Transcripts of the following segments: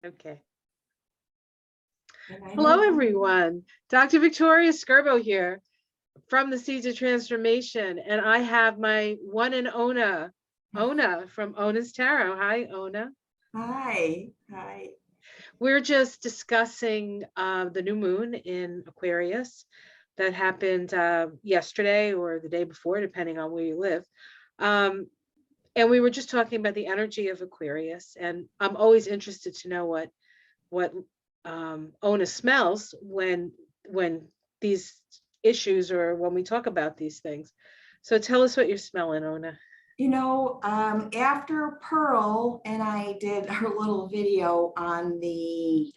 Okay. Hello, everyone. Dr. Victoria Skirbo here from the Seeds of Transformation. And I have my one and Ona from Ona's Tarot. Hi, Ona. Hi. Hi. We're just discussing the new moon in Aquarius that happened yesterday or the day before, depending on where you live. And we were just talking about the energy of Aquarius. And I'm always interested to know what Ona smells when these issues or when we talk about these things. So tell us what you're smelling, Ona. You know, after Pearl and I did her little video on the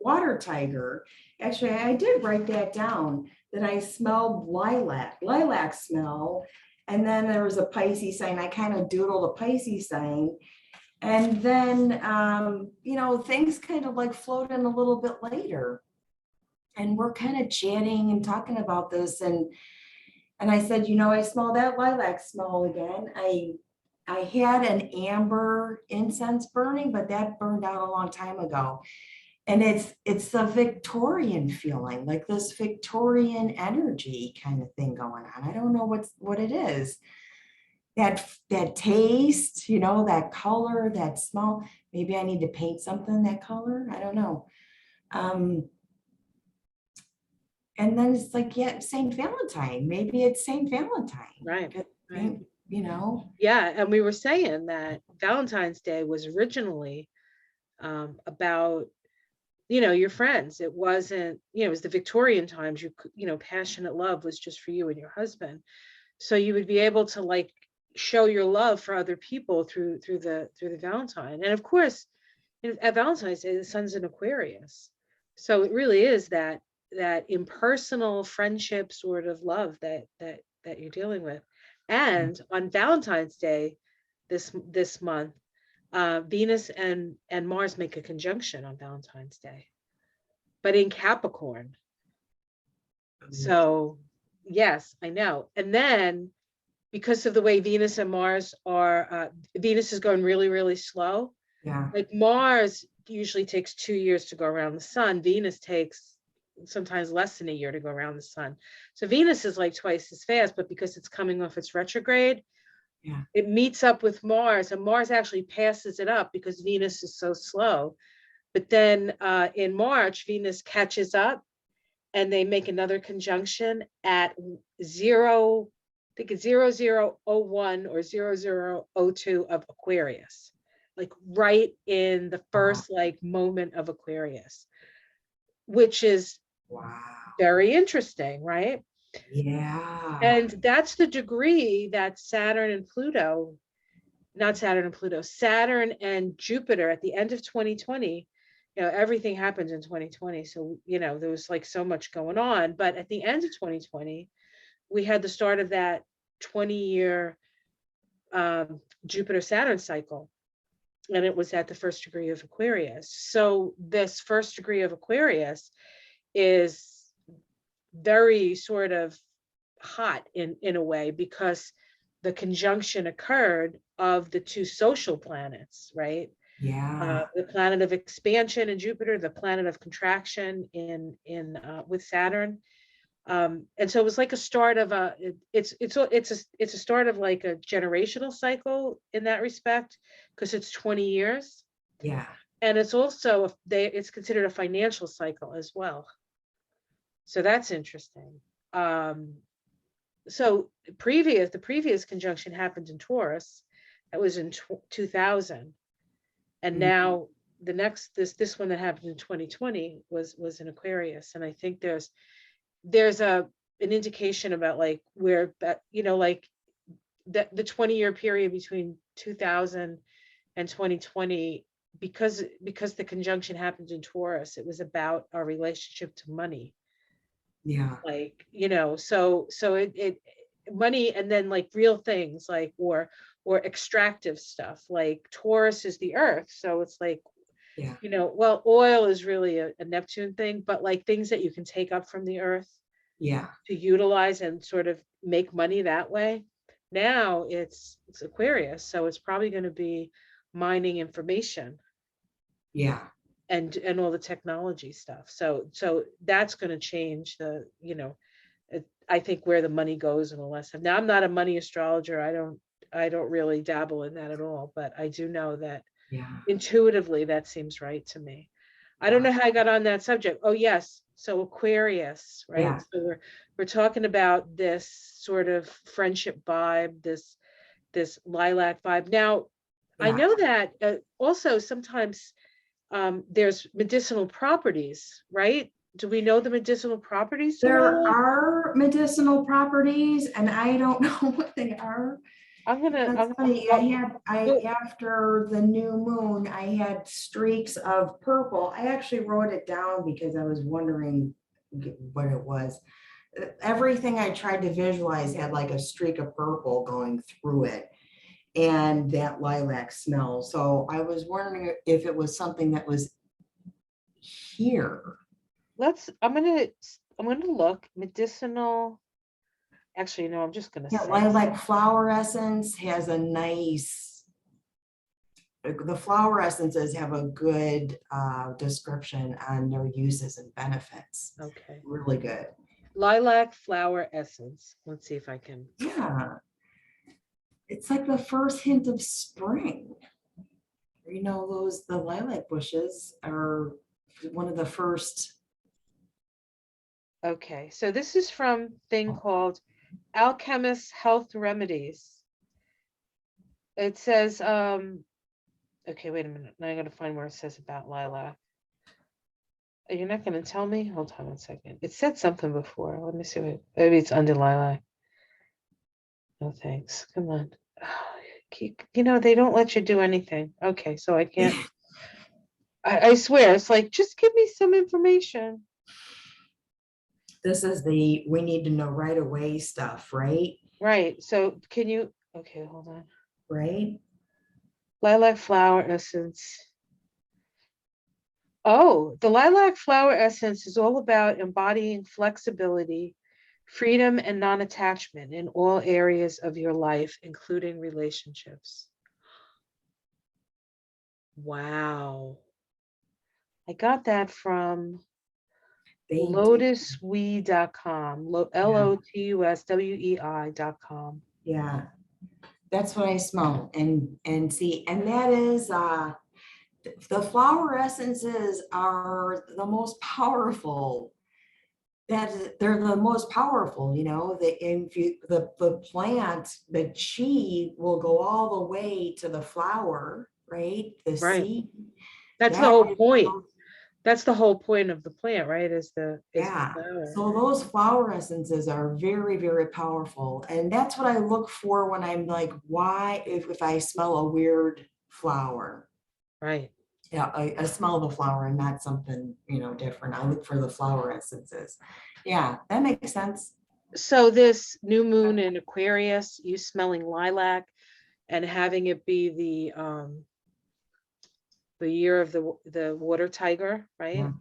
water tiger, actually, I did write that down, that I smelled lilac smell. And then there was a Pisces sign. I kind of doodled a Pisces sign. And then, you know, things kind of like flowed in a little bit later. And we're kind of chatting and talking about this. And I said, you know, I smell that lilac smell again. I had an amber incense burning, but that burned out a long time ago. And it's the Victorian feeling, like this Victorian energy kind of thing going on. I don't know what it is. That taste, you know, that color, that smell. Maybe I need to paint something that color. I don't know. And then it's like, yeah, St. Valentine. Maybe it's St. Valentine. Right. You know? Yeah. And we were saying that Valentine's Day was originally about, you know, your friends. It wasn't, you know, it was the Victorian times. You know, passionate love was just for you and your husband. So you would be able to like show your love for other people through the Valentine. And of course, at Valentine's Day, the sun's in Aquarius. So it really is that impersonal friendship sort of love that you're dealing with. And on Valentine's Day this month, Venus and Mars make a conjunction on Valentine's Day, but in Capricorn. So yes, I know. And then because of the way Venus and Mars are, Venus is going really, really slow. Yeah. Like Mars usually takes 2 years to go around the sun. Venus takes sometimes less than a year to go around the sun. So Venus is like twice as fast, but because it's coming off its retrograde, Yeah. it meets up with Mars, and Mars actually passes it up because Venus is so slow. But then in March, Venus catches up and they make another conjunction at 0001 or 0002 of Aquarius, like right in the first like moment of Aquarius, which is very interesting, right? Yeah. And that's the degree that Saturn and Jupiter at the end of 2020, you know, everything happened in 2020. So, you know, there was like so much going on. But at the end of 2020, we had the start of that 20-year Jupiter-Saturn cycle. And it was at the first degree of Aquarius. So this first degree of Aquarius is very sort of hot in a way, because the conjunction occurred of the two social planets, right? Yeah. The planet of expansion in Jupiter, the planet of contraction in with Saturn. And so it was like a start of it's a start of like a generational cycle in that respect, because it's 20 years. Yeah. And it's also it's considered a financial cycle as well. So that's interesting. So the previous conjunction happened in Taurus. That was in 2000. And now the next this one that happened in 2020 was in Aquarius. And I think there's an indication about like where that, you know, like the 20-year period between 2000 and 2020, because the conjunction happened in Taurus, it was about our relationship to money. Yeah. Like, you know, so it money, and then like real things like or extractive stuff. Like Taurus is the earth, so it's like, Yeah. you know, well, oil is really a Neptune thing, but like things that you can take up from the earth, Yeah. to utilize and sort of make money that way. Now it's Aquarius, so it's probably going to be mining information. Yeah. and all the technology stuff. So that's going to change the, I think where the money goes and all that stuff. Now, I'm not a money astrologer. I don't really dabble in that at all, but I do know that Yeah. intuitively that seems right to me. I don't know how I got on that subject. Oh yes, so Aquarius, right? Yeah. So we're talking about this sort of friendship vibe, this lilac vibe. Now, I Yeah. know that also sometimes there's medicinal properties, right? Do we know the medicinal properties to There lilac? are medicinal properties, and I don't know what they are. That's funny. After the new moon, I had streaks of purple. I actually wrote it down because I was wondering what it was. Everything I tried to visualize had like a streak of purple going through it, and that lilac smell. So I was wondering if it was something that was here. I'm gonna look medicinal. Actually, no, I'm just gonna Yeah, say lilac flower essence has a nice, the flower essences have a good description on their uses and benefits. okay. Really good. Lilac flower essence. Let's see if I can. Yeah. It's like the first hint of spring. You know, the lilac bushes are one of the first. Okay, so this is from thing called Alchemist Health Remedies. It says, okay, wait a minute. Now I gotta find where it says about lilac. You're not gonna tell me? Hold on 1 second. It said something before. Let me see what, maybe it's under lilac. No thanks. Come on. They don't let you do anything. Okay, so I can't. I swear, it's like, just give me some information. This is the we need to know right away stuff, right? Right. So can you, okay, hold on. Right? Lilac flower essence. Oh, the lilac flower essence is all about embodying flexibility, freedom, and non-attachment in all areas of your life, including relationships. Wow. I got that from They do. lotuswei.com, LOTUSWEI.com. Yeah. That's what I smell and see. And that is the flower essences are the most powerful. They're the most powerful, the plant, the chi will go all the way to the flower, right? The Right. seed. That's the That whole is point. That's the whole point of the plant, right? Is the Yeah. flower. So those flower essences are very, very powerful. And that's what I look for when I'm like, why, if I smell a weird flower. Right. Yeah, I smell the flower and not something, different. I look for the flower essences. Yeah, that makes sense. So this new moon in Aquarius, you smelling lilac and having it be the year of the water tiger, right?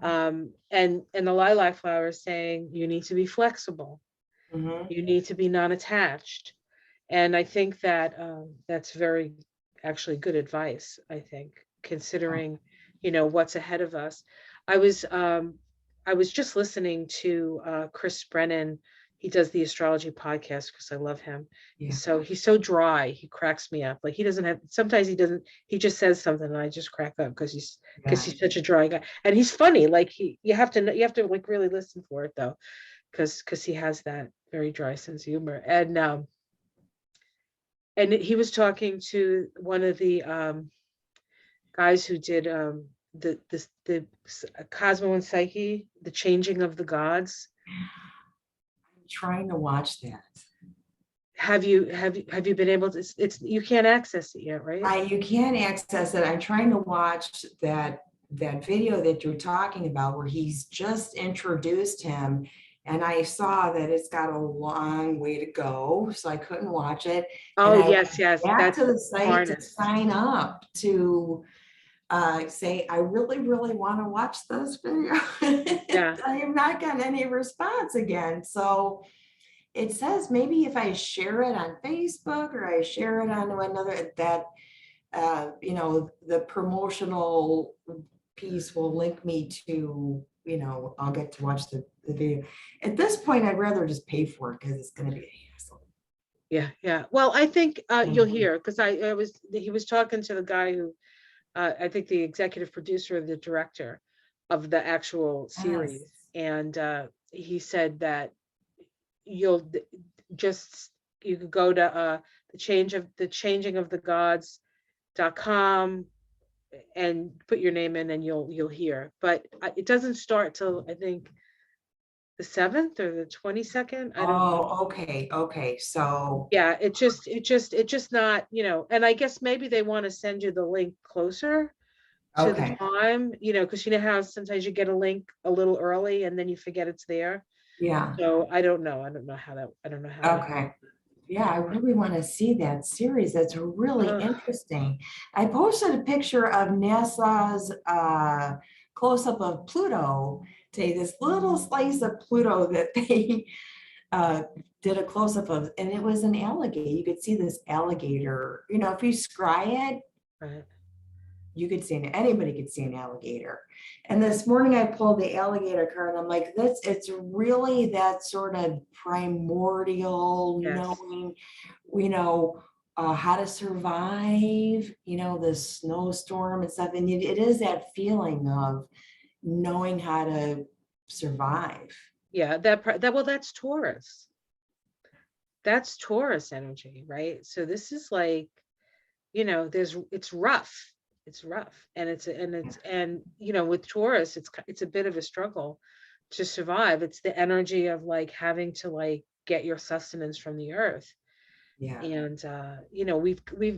Yeah. And the lilac flower is saying you need to be flexible. Mhm. You need to be non-attached. And I think that that's very actually good advice, I think, considering, what's ahead of us. I was just listening to Chris Brennan. He does the astrology podcast because I love him. Yeah. He's so dry, he cracks me up. Like he doesn't have, sometimes he just says something and I just crack up because he's such a dry guy. And he's funny. Like you have to like really listen for it though, because he has that very dry sense of humor. And he was talking to one of the guys who did the Cosmo and Psyche, the changing of the gods. I'm trying to watch that. Have you been able to? It's you can't access it yet, right? You can access it. I'm trying to watch that video that you're talking about where he's just introduced him, and I saw that it's got a long way to go, so I couldn't watch it. Oh, And I yes, went back that's to the site to harness. sign up to say, I really, really want to watch this video. Yeah. I have not gotten any response again. So it says maybe if I share it on Facebook or I share it on another, that, the promotional piece will link me to, I'll get to watch the video. At this point, I'd rather just pay for it because it's going to be a hassle. Yeah, yeah. Well, I think you'll Mhm. hear, because he was talking to the guy who, I think the executive producer, the director of the actual Yes. series, and he said that you'll just, you could go to the changing of the gods.com and put your name in, and you'll hear. But it doesn't start till, I think, the 7th or the 22nd. I don't know. Oh, okay. Okay. So, Yeah, it just not, and I guess maybe they want to send you the link closer to the okay. time, because you know how sometimes you get a link a little early and then you forget it's there. Yeah. So I don't know. I don't know how that. Okay. Yeah, I really want to see that series. That's really Uh, interesting. I posted a picture of NASA's close-up of Pluto today, this little slice of Pluto that they uh, did a close-up of, and it was an alligator. You could see this alligator. If you scry it, right. you could see anybody could see an alligator. And this morning I pulled the alligator card and I'm like, it's really that sort of primordial Yes. knowing, how to survive, the snowstorm and stuff. And it is that feeling of knowing how to survive. Yeah, well, that's Taurus. That's Taurus energy, right? So this is like, it's rough. It's rough. And with Taurus, it's a bit of a struggle to survive. It's the energy of like having to like get your sustenance from the earth. Yeah. And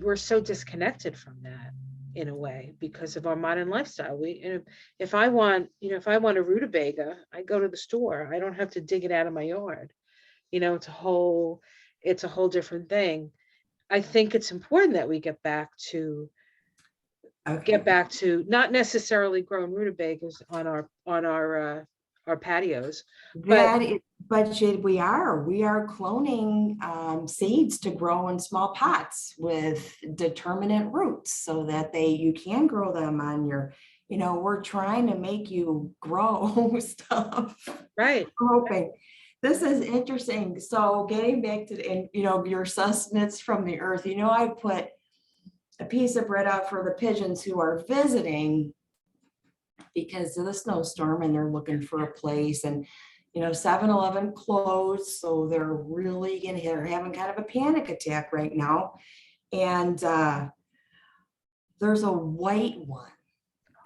we're so disconnected from that in a way because of our modern lifestyle. If I want, a rutabaga, I go to the store. I don't have to dig it out of my yard. It's a whole different thing. I think it's important that we Okay. get back to not necessarily growing rutabagas on our patios, but We are cloning seeds to grow in small pots with determinate roots so that you can grow them on we're trying to make you grow stuff. right. I'm hoping. This is interesting. So getting back to your sustenance from the earth, I put a piece of bread out for the pigeons who are visiting because of the snowstorm and they're looking for a place. And 7-Eleven closed, so they're having kind of a panic attack right now. And there's a white one,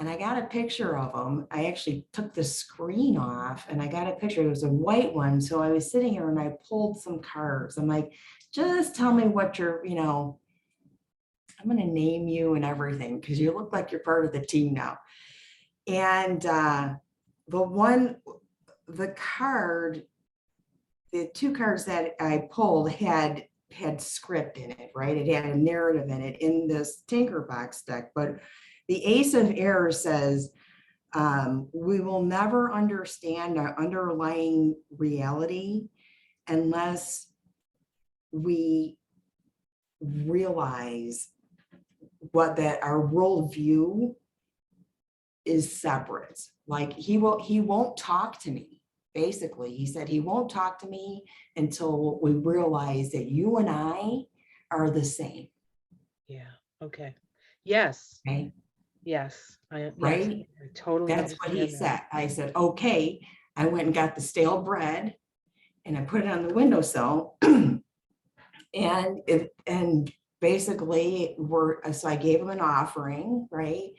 and I got a picture of them. I actually took the screen off and I got a picture. It was a white one. So I was sitting here and I pulled some cards. I'm like, just tell me what I'm going to name you and everything because you look like you're part of the team now. And the two cards that I pulled had script in it, right? It had a narrative in it in this Tinkerbox deck. But the Ace of Air says, we will never understand our underlying reality unless we realize that our worldview is separate. Like he won't talk to me. Basically, he said he won't talk to me until we realize that you and I are the same. Yeah. Okay. Yes. Okay. Yes. Right. I totally That's what he understand that. said. I said, okay. I went and got the stale bread and I put it on the windowsill. and basically so I gave him an offering, right?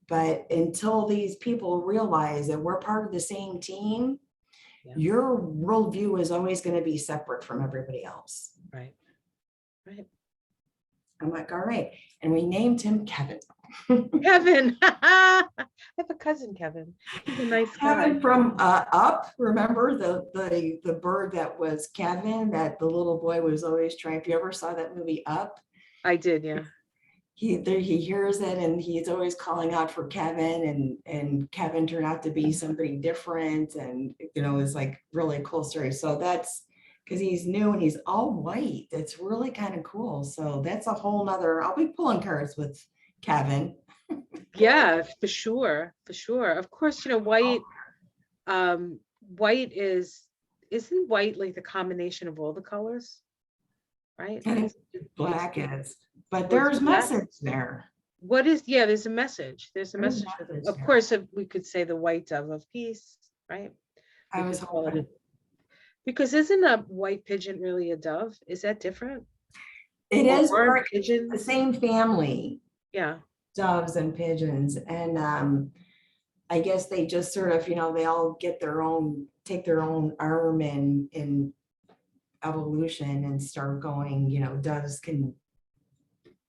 But until these people realize that we're part of the same team, Yeah. your worldview is always going to be separate from everybody else. Right. Right. I'm like, all right. And we named him Kevin. Kevin. I have a cousin, Kevin. He's a nice guy. Kevin from Up. Remember the bird that was Kevin that the little boy was always trying. If you ever saw that movie Up, I did, yeah. He hears it and he's always calling out for Kevin, and Kevin turned out to be somebody different, and it's like really cool story. So that's because he's new and he's all white. That's really kind of cool. So that's a whole nother. I'll be pulling cards with Kevin. Yeah, for sure, for sure. Of course, white isn't white like the combination of all the colors, right? I think It's black is, but well, it's there's black. message there. What is, yeah, there's a message. There's a There's message. message Of there. course, we could say the white dove of peace, right? We I was could call it hoping. because isn't a white pigeon really a dove? Is that different? It Or is aren't part, the pigeons? same family, Yeah, doves and pigeons. And I guess they just sort of, they all get their own, take their own arm in evolution and start going, doves can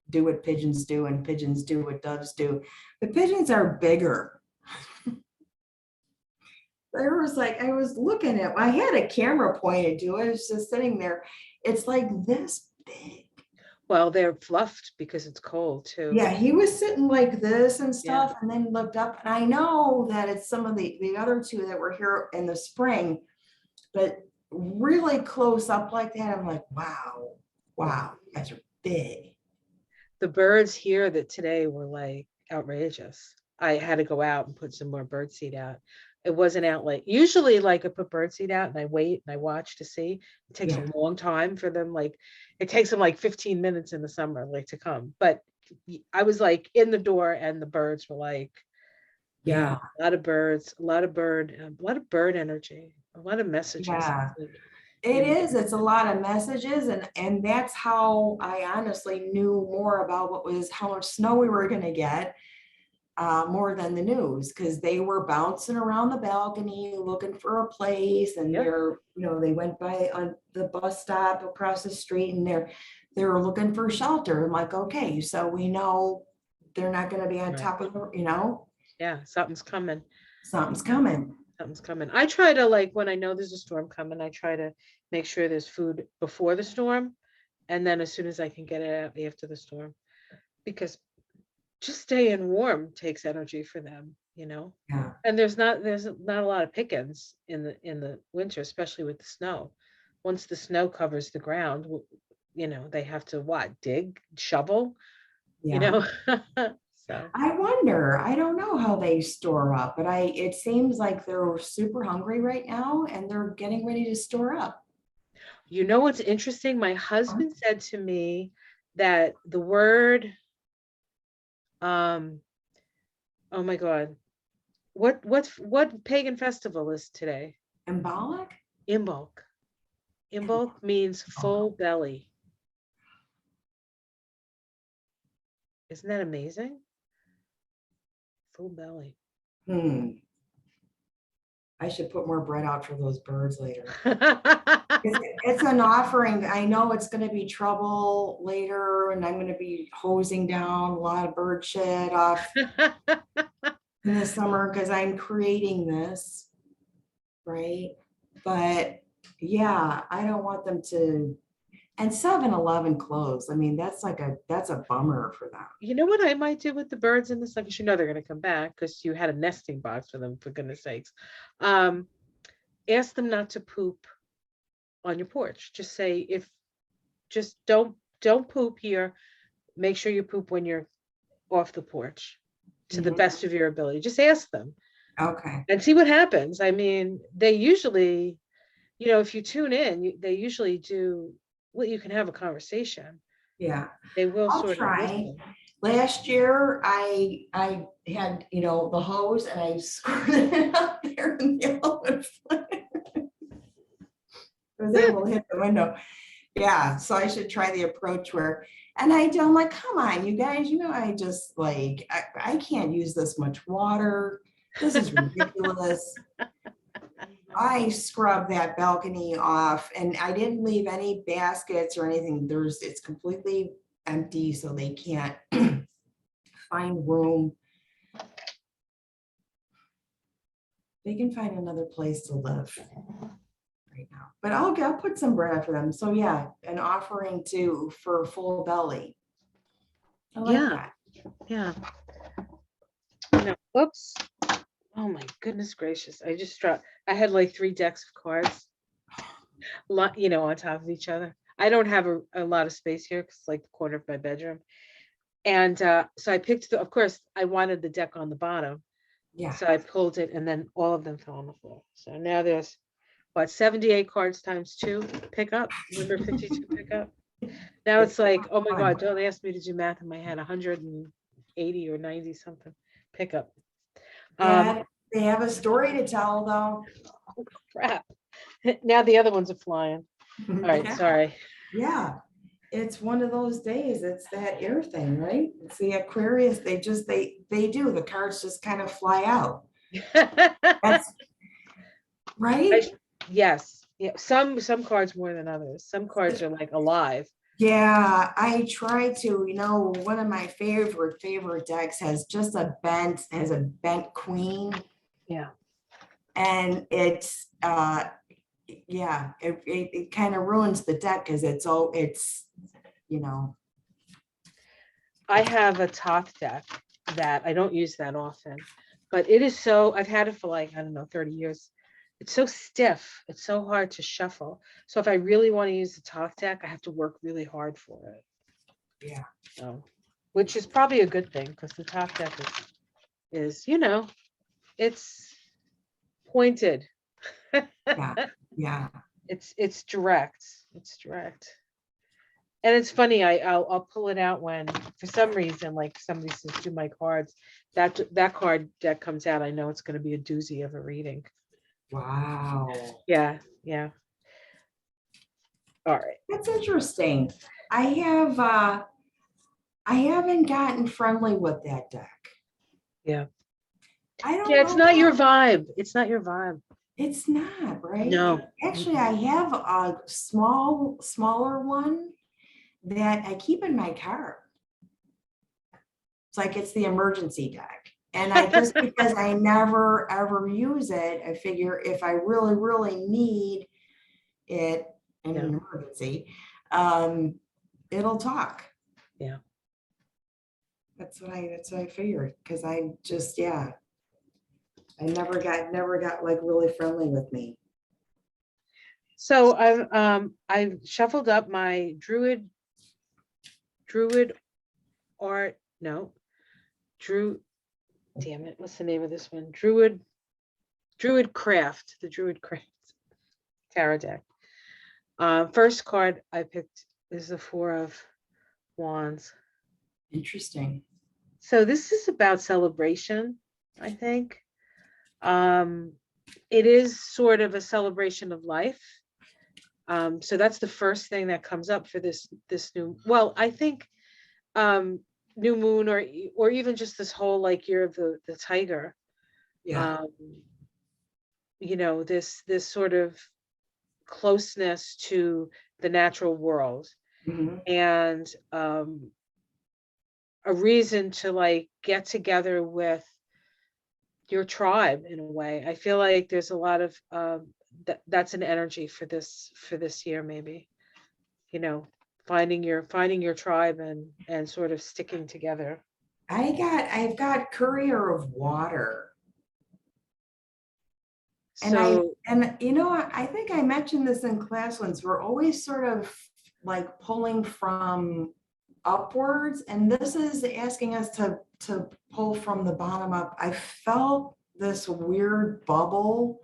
do what pigeons do and pigeons do what doves do. The pigeons are bigger. There was like, I was looking at, I had a camera pointed to it. It's just sitting there. It's like this big. well, they're fluffed because it's cold too. Yeah, he was sitting like this and Yeah, stuff, and then looked up. And I know that it's some of the other two that were here in the spring, but really close up like that, I'm like, wow, yeah. wow, you guys are big. The birds here that today were like outrageous. I had to go out and put some more bird seed out. It wasn't out like usually like I put bird seed out and I wait and I watch to see. It takes Yeah, a long time for them. Like it takes them like 15 minutes in the summer, like to come. But I was like in the door and the birds were like, yeah, yeah, a lot of birds, a lot of bird energy, a lot of messages. yeah. Like, It you know, is. It's a lot of messages, and that's how I honestly knew more about how much snow we were going to get, more than the news, because they were bouncing around the balcony looking for a place, and yeah, they went by on the bus stop across the street, and they were looking for shelter. I'm like, okay, so we know they're not going to be on right. top of Yeah, something's coming. something's coming. Something's coming. I try to like when I know there's a storm coming, I try to make sure there's food before the storm, and then as soon as I can get it out after the storm, because just staying warm takes energy for them. Yeah, And there's not a lot of pickings in the winter, especially with the snow. Once the snow covers the ground, they have to what, dig, shovel, you yeah. know. So I wonder, I don't know how they store up, but it seems like they're super hungry right now and they're getting ready to store up. you know what's interesting? My husband said to me that the word Um, oh my God. What pagan festival is today? Embolic? Imbolc. Imbolc means full belly. Isn't that amazing? Full belly. Hmm. I should put more bread out for those birds later. It's an offering. I know it's going to be trouble later, and I'm going to be hosing down a lot of bird shit off in the summer because I'm creating this, right? But yeah, I don't want them to. And 7-Eleven closed. I mean, that's a bummer for them. You know what I might do with the birds in this? Like, they're going to come back because you had a nesting box for them, for goodness sakes. Um, Ask them not to poop on your porch. Just say just don't poop here. Make sure you poop when you're off the porch to the Mhm. best of your ability. Just ask them Okay. and see what happens. I mean, they usually, if you tune in, they usually do. Well, you can have a conversation. Yeah. They will I'll sort of try. listen. Last year, I had, the hose and I squirted it up there in the elephant foot. I was able to hit the window. Yeah, so I should try the approach where, and I'm like, come on, you guys, I just like, I can't use this much water. This is ridiculous. I scrubbed that balcony off and I didn't leave any baskets or anything. It's completely empty, so they can't find room. They can find another place to live right now. But I'll put some bread for them. So yeah, an offering too for full belly. I like Yeah, that. yeah. No, oops. Oh my goodness gracious! I just dropped. I had like 3 decks of cards, on top of each other. I don't have a lot of space here because it's like the corner of my bedroom. And so I picked of course, I wanted the deck on the bottom. Yeah. So I pulled it and then all of them fell on the floor. So now there's what, 78 cards times 2 pick up. Remember 52 pick up? Now it's like, oh my Fun. God, don't ask me to do math in my head. 180 or 90 something pick up. Yeah, they have a story to tell though. Oh crap. Now the other ones are flying. All right, Yeah. sorry. Yeah. It's one of those days. It's that air thing, right? It's the Aquarius. They just they do. The cards just kind of fly out. That's right. Yes. Yeah. Some cards more than others. Some cards are like alive. Yeah, I try to, one of my favorite decks has just has a bent queen. Yeah. And it's yeah, it kind of ruins the deck because it's I have a top deck that I don't use that often, but it is so, I've had it for like, I don't know, 30 years. It's so stiff. It's so hard to shuffle. So if I really want to use the top deck, I have to work really hard for it. yeah. So, which is probably a good thing because the top deck is, it's pointed. Yeah, yeah. It's direct. It's direct. And it's funny, I'll pull it out when for some reason, like somebody says do my cards, that card deck comes out, I know it's gonna be a doozy of a reading. Wow. Yeah, yeah. All right. That's interesting. I haven't gotten friendly with that deck. Yeah. I don't Yeah, it's know not your why. vibe. It's not your vibe. It's not, right? No. Actually, I have a smaller one that I keep in my car. It's like it's the emergency deck. And I just because I never ever use it, I figure if I really, really need it in Yeah. an emergency, it'll talk. Yeah. That's what I figured. Because I just, yeah. I never got like really friendly with me. So I've shuffled up my druid art, no, Drew, damn it, what's the name of this one? Druid Craft, the Druid Craft tarot deck. First card I picked is the Four of Wands. Interesting. So this is about celebration, I think. Um, it is sort of a celebration of life. So that's the first thing that comes up for this new. Well, I think new moon or even just this whole like year of the tiger. Yeah. Um, this sort of closeness to the natural world Mhm. and a reason to like get together with your tribe in a way. I feel like there's a lot of that's an energy for this year maybe. You know, finding your tribe and sort of sticking together. I've got Courier of Water. And So I think I mentioned this in class once. We're always sort of like pulling from upwards, and this is asking us to pull from the bottom up. I felt this weird bubble.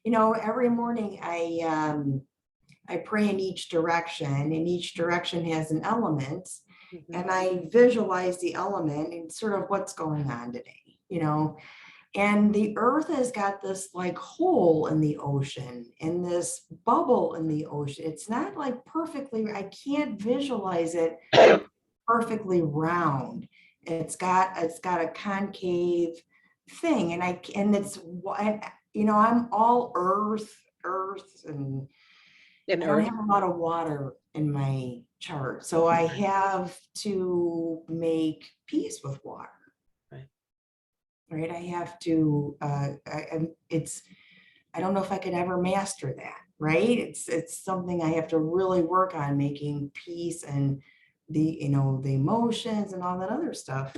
Every morning I pray in each direction, and each direction has an element, mhm, and I visualize the element and sort of what's going on today. And the earth has got this like hole in the ocean and this bubble in the ocean. It's not like perfectly, I can't visualize it perfectly round. It's got a concave thing. And it's I'm all earth, and in I don't Earth. have a lot of water in my chart. So I have to make peace with water. Right. Right. I have to, I don't know if I could ever master that. Right. It's something I have to really work on, making peace and the emotions and all that other stuff.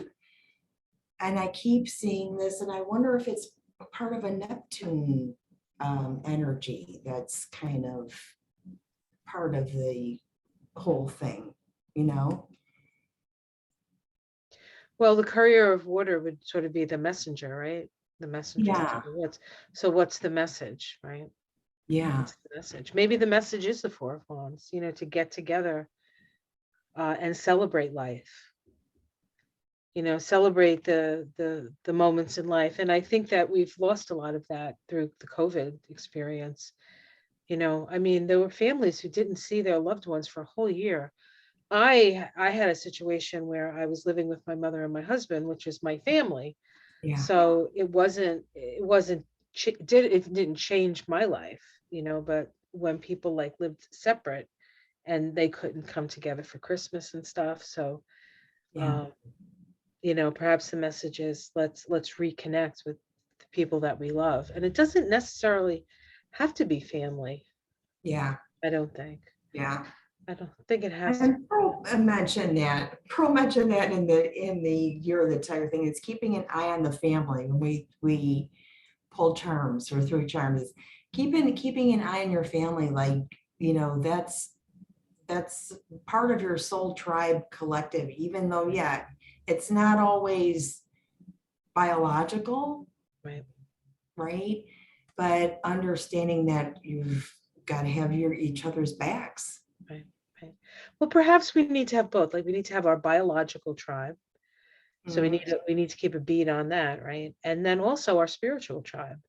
And I keep seeing this, and I wonder if it's a part of a Neptune energy that's kind of part of the whole thing, you know? Well, the courier of water would sort of be the messenger, right? The messenger to Yeah, the woods. So what's the message, right? yeah, What's the message? Maybe the message is the Four of Wands, to get together and celebrate life. Celebrate the moments in life. And I think that we've lost a lot of that through the COVID experience. I mean, there were families who didn't see their loved ones for a whole year. I had a situation where I was living with my mother and my husband, which is my family. yeah, So it didn't change my life, but when people like lived separate and they couldn't come together for Christmas and stuff. So yeah, um, perhaps the message is let's reconnect with the people that we love. And it doesn't necessarily have to be family, yeah, I don't think. yeah. I don't think it has to And be. Pearl mentioned that in the year of the tiger thing, it's keeping an eye on the family. When we pull charms or through charms, keeping an eye on your family, like, that's part of your soul tribe collective, even though, yeah, it's not always biological, Right, right? But understanding that you've got to have each other's backs. right, right. Well, perhaps we need to have both. Like we need to have our biological tribe. So we Mhm. need to keep a beat on that, right? And then also our spiritual tribe.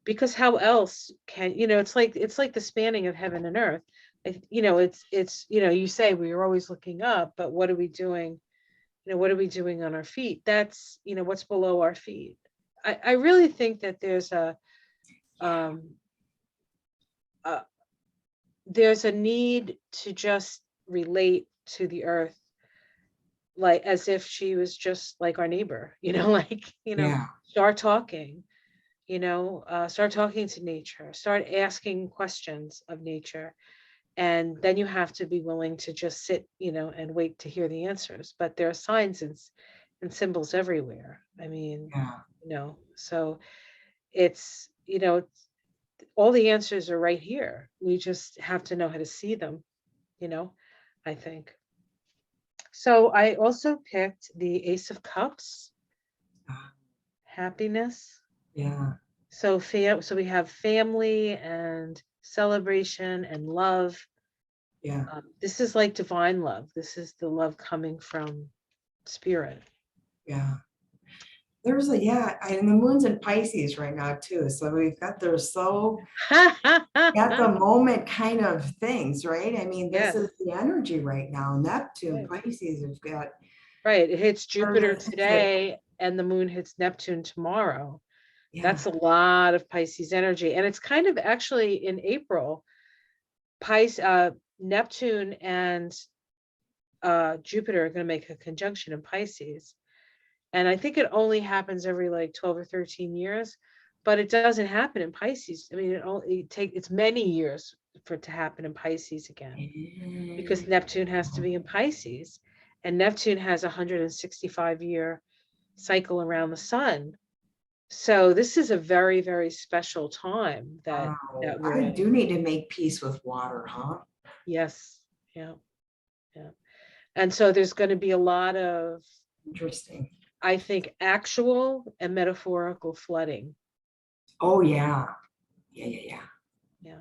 Because how else it's like the spanning of heaven and earth. You say we are always looking up, but what are we doing? What are we doing on our feet? That's what's below our feet. I really think that um uh, there's a need to just relate to the earth like as if she was just like our neighbor, like, Yeah, start talking, start talking to nature, start asking questions of nature. And then you have to be willing to just sit, and wait to hear the answers. But there are signs and symbols everywhere. I mean, yeah. so it's, all the answers are right here. We just have to know how to see them, you know, I think. So I also picked the Ace of Cups, happiness. Yeah, So we have family and celebration and love. yeah, This is like divine love. This is the love coming from spirit. yeah. There's yeah, and the moon's in Pisces right now too. So we've got at the moment kind of things, right? I mean, this Yes, is the energy right now. Neptune, right. Pisces have got Right. It hits are Jupiter the things that, today and the moon hits Neptune tomorrow. yeah, That's a lot of Pisces energy. And it's kind of actually in April, Neptune and Jupiter are going to make a conjunction in Pisces. And I think it only happens every like 12 or 13 years, but it doesn't happen in Pisces. I mean, it's many years for it to happen in Pisces again because mm, Neptune has to be in Pisces, and Neptune has a 165-year cycle around the sun. So this is a very, very special time that wow. we're I in. do need to make peace with water, huh? Yes. Yeah. Yeah. And so there's going to be a lot of, Interesting. I think, actual and metaphorical flooding. Oh yeah. Yeah, yeah, yeah. Yeah.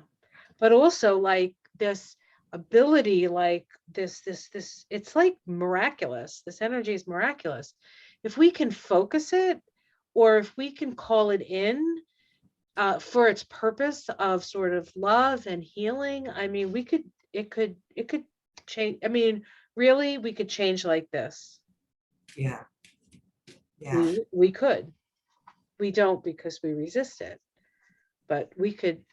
But also like this ability, like this, it's like miraculous. This energy is miraculous. If we can focus it, or if we can call it in for its purpose of sort of love and healing, I mean, it could change. I mean, really, we could change like this. Yeah, yeah. We could. We don't because we resist it, but we could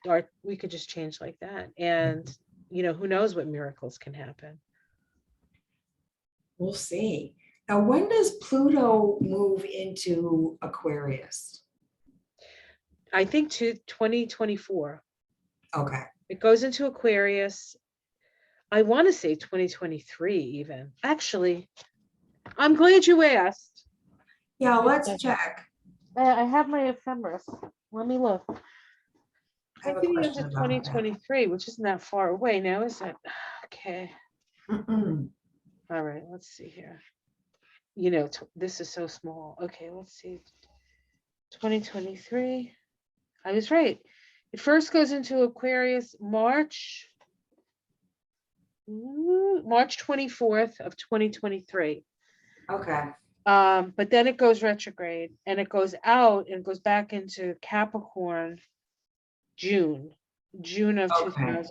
just change like that. And who knows what miracles can happen. We'll see. Now, when does Pluto move into Aquarius? I think to 2024. Okay. It goes into Aquarius. I want to say 2023 even. Actually, I'm glad you asked. Yeah, Wait a let's second. check. I have my ephemeris. Let me look. I have Might a be the end question of about that. 2023, which isn't that far away now, is it? Okay. Mm-mm. All right, let's see here. you know, this is so small. Okay, let's see. 2023. I was right. It first goes into Aquarius March 24th of 2023. Okay. But then it goes retrograde and it goes out and goes back into Capricorn June of Okay.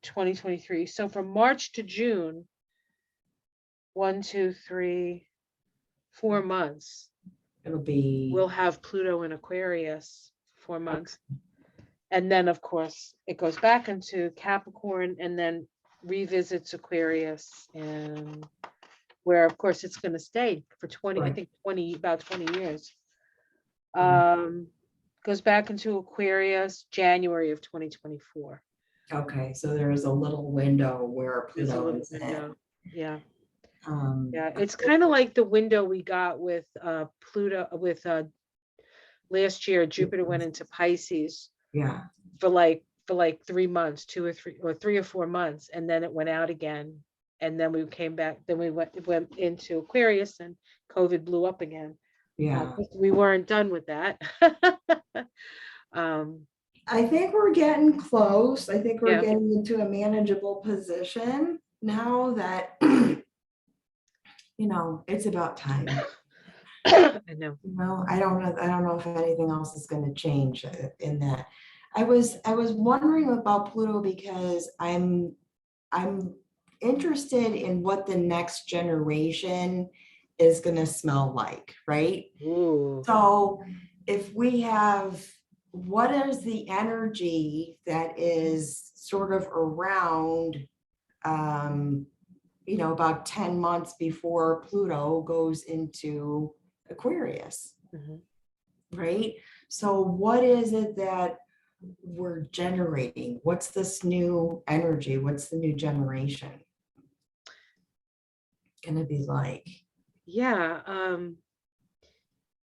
2023. So from March to June, 4 months, It'll be we'll have Pluto in Aquarius, 4 months. And then, of course, it goes back into Capricorn and then revisits Aquarius, and where, of course, it's going to stay for 20, I right. think about 20 years. Mm. Goes back into Aquarius, January of 2024. Okay, so there's a little window where There's a Pluto little is in. window. Yeah. Um, Yeah. It's kind of like the window we got with Pluto, with last year, Jupiter went into Pisces yeah, for like 3 months, 3 or 4 months, and then it went out again. And then we came back, then we went into Aquarius and COVID blew up again. yeah. We weren't done with that. um, I think we're getting close. I think we're yeah. getting into a manageable position now that, you know, it's about time. I know. You know, I don't know. I don't know if anything else is going to change in that. I was wondering about Pluto because I'm interested in what the next generation is going to smell like, right? Ooh. So if we have, what is the energy that is sort of around, you know, about 10 months before Pluto goes into Aquarius, Mhm. right? So what is it that we're generating? What's this new energy? What's the new generation gonna be like? Yeah.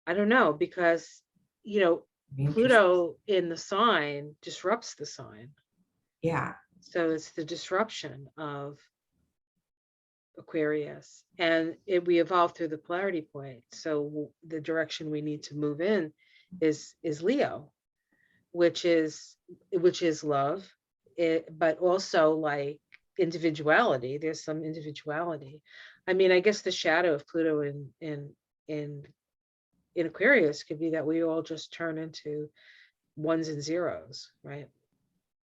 I don't know, because you know Interesting. Pluto in the sign disrupts the sign. Yeah, So it's the disruption of Aquarius, and we evolve through the polarity point. So the direction we need to move in is Leo, which is love, but also like individuality. There's some individuality. I mean, I guess the shadow of Pluto in in Aquarius could be that we all just turn into ones and zeros, right?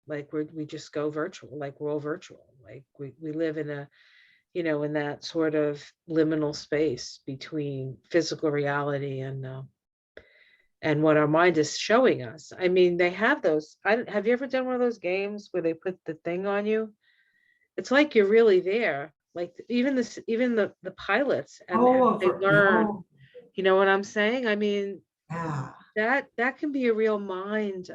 Like we just go virtual, like we're all virtual. Like we live in a, you know, in that sort of liminal space between physical reality and what our mind is showing us. I mean, they have those. Have you ever done one of those games where they put the thing on you? It's like you're really there. Like even the pilots, and oh, they learn. no, You know what I'm saying? I mean, yeah, that can be a real mind.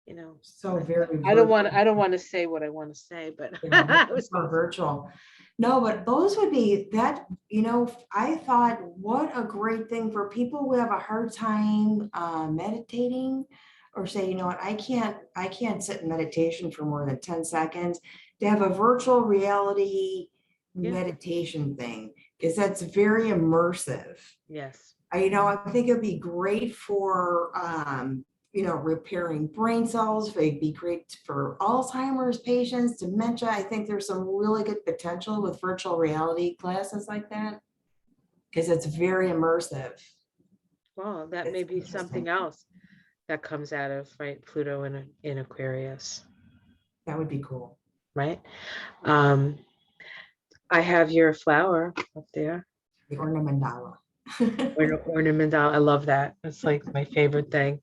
You know, so very I virtual. don't want to say what I want to say, but Yeah, I was so going to say. virtual. No, but those would be that, you know, I thought what a great thing for people who have a hard time meditating or say, you know what, I can't sit in meditation for more than 10 seconds, to have a virtual reality Yeah. meditation thing, because that's very immersive. Yes. You know, I think it'd be great for, you know, repairing brain cells. It'd be great for Alzheimer's patients, dementia. I think there's some really good potential with virtual reality classes like that because it's very immersive. Well, that may It's be interesting. something else that comes out of, right, Pluto in Aquarius, That would be cool. right? Um, I have your flower up there. The ornamentala. Ornamental. I love that. It's like my favorite thing.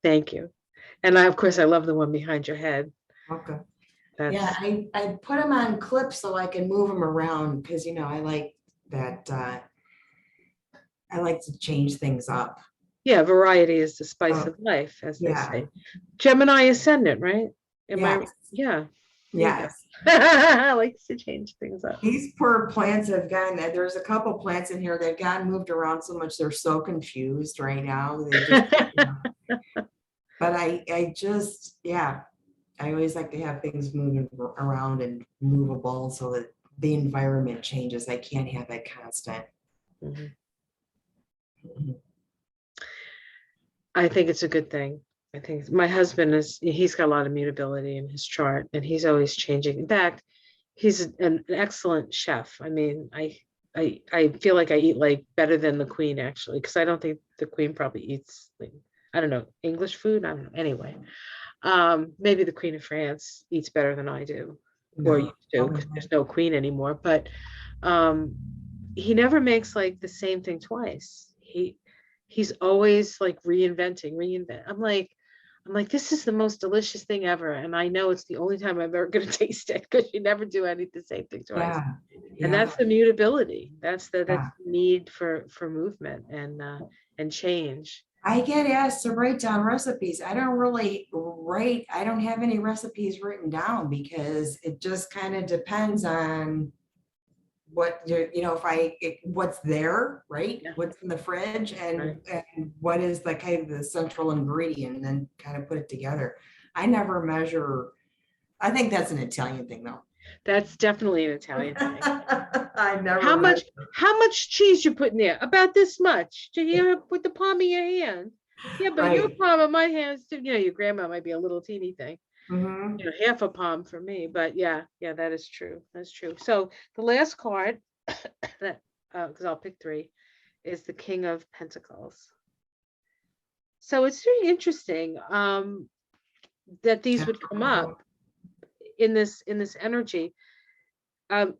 Thank you. And of course, I love the one behind your head. Okay. Yeah, That's I put them on clips so I can move them around because, you know, I like that. I like to change things up. yeah. Variety is the spice So, of life, as they yeah. say. Gemini ascendant, right? Am I? Yes. Yeah. There you go. Yes. I like to change things up. These poor plants have gotten, there's a couple plants in here that got moved around so much, they're so confused right now. They just, you know, but I just, yeah, I always like to have things moving around and movable so that the environment changes. I can't have that constant. Mhm. Mhm. I think it's a good thing. I think my husband he's got a lot of mutability in his chart, and he's always changing. In fact, he's an excellent chef. I mean, I feel like I eat like better than the queen actually, because I don't think the queen probably eats like, I don't know, English food. I don't know. Anyway, maybe the Queen of France eats better than I do, or No, used to, probably because not. there's no queen anymore. But um, he never makes like the same thing twice. He's always like reinvent. I'm like, this is the most delicious thing ever, and I know it's the only time I'm ever going to taste it, because you never do the same thing twice. Yeah, And yeah, that's the mutability. That's the yeah. need for movement and change. I get asked to write down recipes. I don't really write, I don't have any recipes written down because it just kind of depends on what you know, if what's there, right? Yeah, What's in the fridge right. and what is the kind of the central ingredient and then kind of put it together. I never measure. I think that's an Italian thing though. That's definitely an Italian thing. I How never much measure. how much cheese you put in there? About this much. Do you with the palm of your hand? Yeah, but your Right. palm of my hands, your grandma might be a little teeny thing. Hmm. Half a palm for me. But yeah, that is true. That's true. So the last card that because I'll pick three is the King of Pentacles. So it's very interesting that these would come up in this energy. I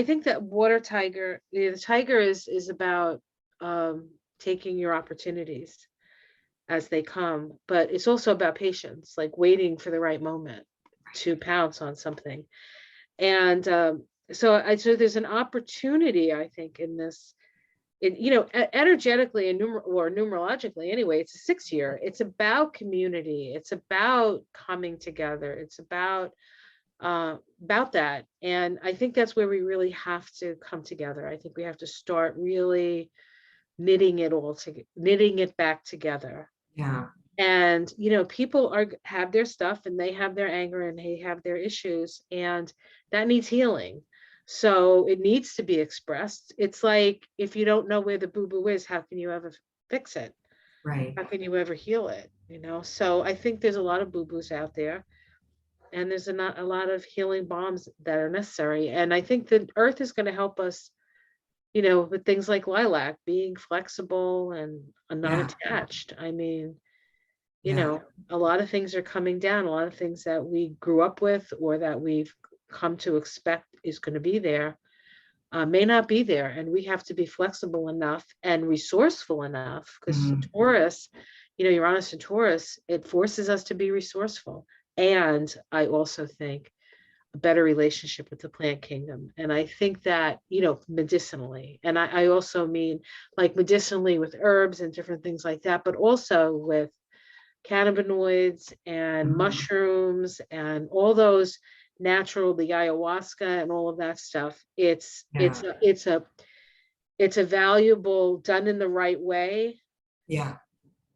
think that water tiger, the tiger is about taking your opportunities as they come, but it's also about patience, like waiting for the right moment to pounce on something. And so there's an opportunity, I think, in this. Energetically and numerologically, anyway, it's a 6 year. It's about community. It's about coming together. It's about that. And I think that's where we really have to come together. I think we have to start really knitting it back together. Yeah. And people have their stuff, and they have their anger, and they have their issues, and that needs healing. So it needs to be expressed. It's like, if you don't know where the boo-boo is, how can you ever fix it? Right. How can you ever heal it? So I think there's a lot of boo-boos out there, and there's not a lot of healing bombs that are necessary. And I think the earth is going to help us, with things like lilac, being flexible and not Yeah. attached. I mean, Yeah. a lot of things are coming down, a lot of things that we grew up with or that we've come to expect is going to be there, may not be there. And we have to be flexible enough and resourceful enough, because Mhm. Taurus, Uranus and Taurus, it forces us to be resourceful. And I also think a better relationship with the plant kingdom. And I think that, medicinally, and I also mean like medicinally with herbs and different things like that, but also with cannabinoids and Mhm. mushrooms and all those natural, the ayahuasca and all of that stuff. Yeah. It's a valuable, done in the right way, Yeah.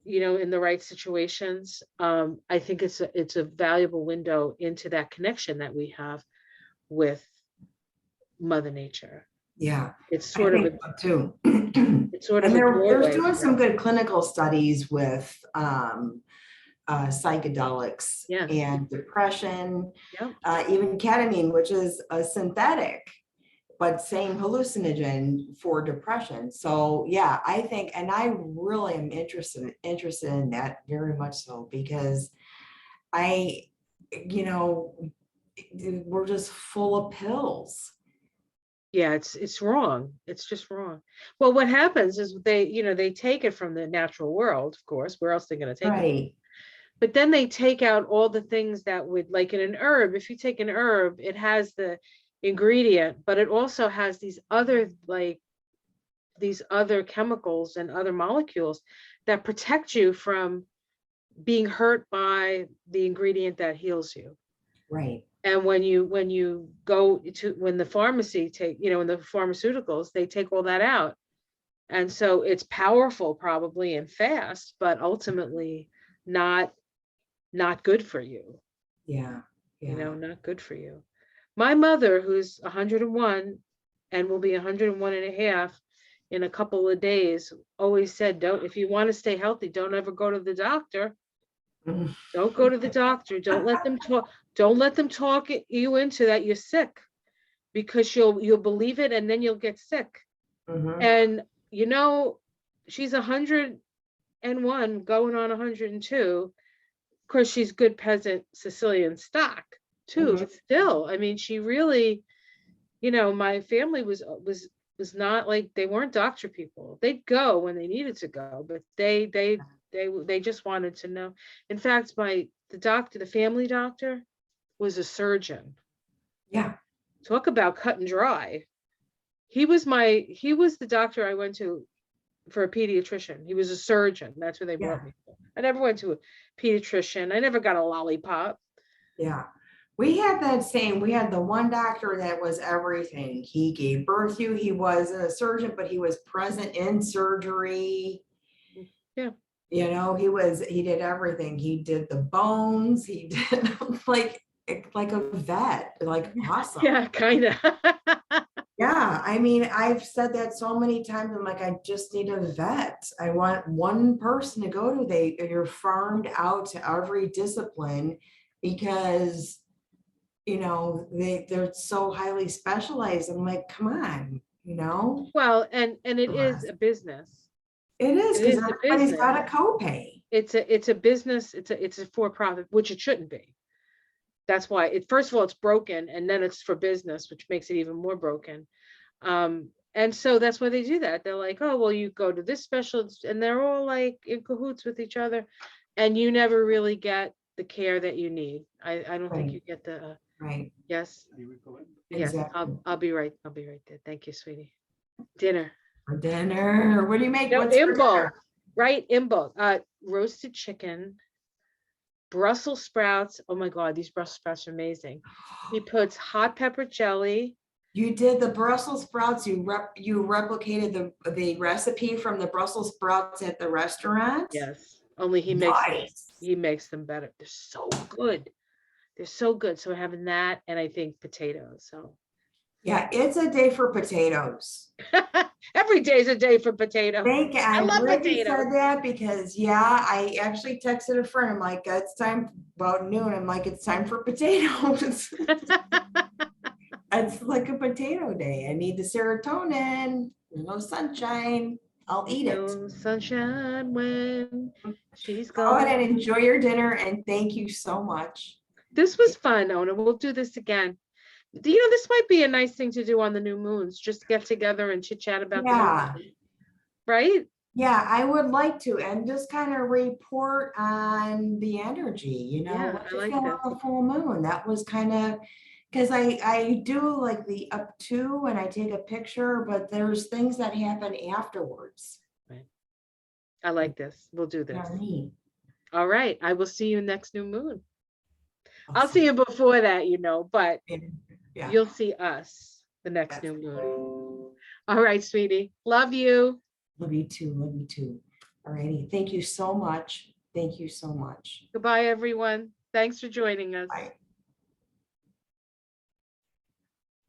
in the right situations. I think it's a valuable window into that connection that we have with Mother Nature. Yeah. It's I sort of think a so too. it's sort of And a there's doorway doing for some us. good clinical studies with psychedelics Yes. and depression, Yep. even ketamine, which is a synthetic, but same hallucinogen for depression. So yeah, I think, and I really am interested in that very much so, because I, you know, we're just full of pills. Yeah, it's wrong. It's just wrong. Well, what happens is they take it from the natural world, of course. Where else are they going to take it? Right. But then they take out all the things that would, like in an herb, if you take an herb, it has the ingredient, but it also has these other chemicals and other molecules that protect you from being hurt by the ingredient that heals you. Right. And when you go to when the pharmacy take, in the pharmaceuticals, they take all that out. And so it's powerful probably and fast, but ultimately not good for you, Yeah. Yeah. not good for you. My mother, who's 101 and will be 101 and a half in a couple of days, always said, don't, if you want to stay healthy, don't ever go to the doctor. Don't go to the doctor. Don't let them talk. Don't let them talk you into that you're sick, because you'll believe it and then you'll get sick. And you know, she's 101 going on 102. Of course, she's good peasant Sicilian stock too, but still, I mean, she really, you know, my family was not like, they weren't doctor people. They'd go when they needed to go, but they just wanted to know. In fact, the family doctor was a surgeon. Yeah. Talk about cut and dry. He was the doctor I went to for a pediatrician. He was a surgeon. That's where they brought me. I never went to a pediatrician. I never got a lollipop. Yeah. We had that same, we had the one doctor that was everything. He gave birth to you. He was a surgeon, but he was present in surgery. Yeah. You know, he did everything. He did the bones. He did like a vet, like awesome. Yeah, kind of. Yeah. I mean, I've said that so many times. I'm like, I just need a vet. I want one person to go to. You're farmed out to every discipline because, you know, they're so highly specialized. I'm like, come on, you know? Well, and it is a business. It is, because a everybody's business. got a copay. It's a business. It's a for-profit, which it shouldn't be. That's why first of all, it's broken, and then it's for business, which makes it even more broken. And so that's why they do that. They're like, oh, well, you go to this specialist, and they're all like in cahoots with each other, and you never really get the care that you need. I don't think you get the right. Yes. Yes. Exactly. I'll be right there. Thank you, sweetie. Dinner. For dinner. What do you make? No, What's for imbo, dinner? right? Imbo. Roasted chicken, Brussels sprouts. Oh my God, these Brussels sprouts are amazing. He puts hot pepper jelly. You did the Brussels sprouts. You replicated the recipe from the Brussels sprouts at the restaurant. Yes, only he makes them better. They're so good. They're so good. So we're having that, and I think potatoes. So yeah, it's a day for potatoes. every day is a day for potatoes. I love glad potatoes. you said that, because I actually texted a friend. I'm like, it's time about noon. I'm like, it's time for potatoes. It's like a potato day. I need the serotonin. There's no sunshine. I'll eat it. No sunshine when she's Go gone. ahead and enjoy your dinner, and thank you so much. This was fun, Ona. We'll do this again. You know, this might be a nice thing to do on the new moons. Just get together and chit chat about the new moon. Right? Yeah, I would like to, and just kind of report on the energy, you know, Yeah, what I you like feel this. on the full moon. That was kind of, because I do like the up to, and I take a picture, but there's things that happen afterwards. Right. I like this. We'll do this. Neat. All right. I will see you next new moon. Awesome. I'll see you before that, you know, but yeah, you'll see us the next new moon. All right, sweetie. Love you. Love you too. Love you too. All righty. Thank you so much. Thank you so much. Goodbye, everyone. Thanks for joining us. Bye.